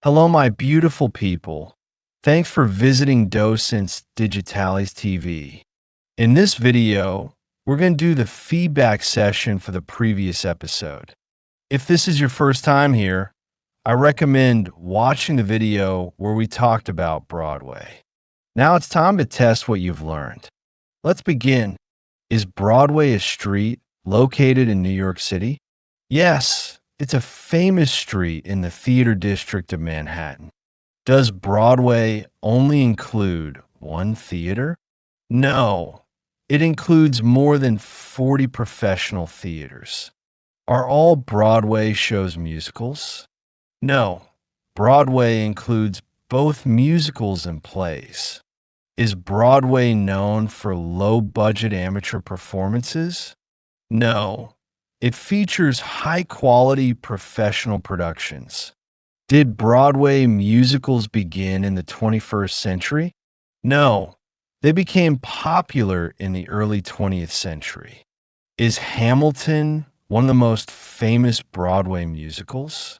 Hello, my beautiful people. Thanks for visiting Docentes DigitalesTV. In this video, we're going to do the feedback session for the previous episode. If this is your first time here, I recommend watching the video where we talked about Broadway. Now it's time to test what you've learned. Let's begin. Is Broadway a street located in New York City? Yes, it's a famous street in the theater district of Manhattan. Does Broadway only include one theater? No, it includes more than 40 professional theaters. Are all Broadway shows musicals? No, Broadway includes both musicals and plays. Is Broadway known for low-budget amateur performances? No, it features high-quality professional productions. Did Broadway musicals begin in the 21st century? No, they became popular in the early 20th century. Is Hamilton one of the most famous Broadway musicals?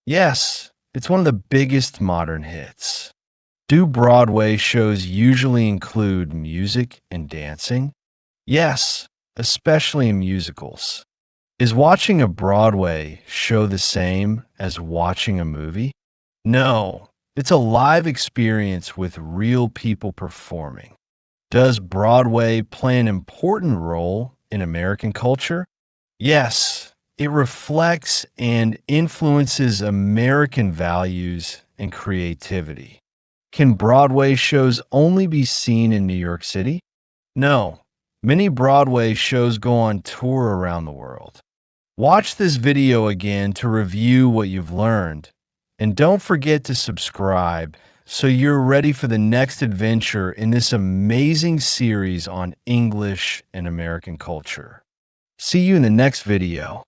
Yes, it's one of the biggest modern hits. Do Broadway shows usually include music and dancing? Yes, especially in musicals. Is watching a Broadway show the same as watching a movie? No, it's a live experience with real people performing. Does Broadway play an important role in American culture? Yes, it reflects and influences American values and creativity. Can Broadway shows only be seen in New York City? No, many Broadway shows go on tour around the world. Watch this video again to review what you've learned. And don't forget to subscribe so you're ready for the next adventure in this amazing series on English and American culture. See you in the next video.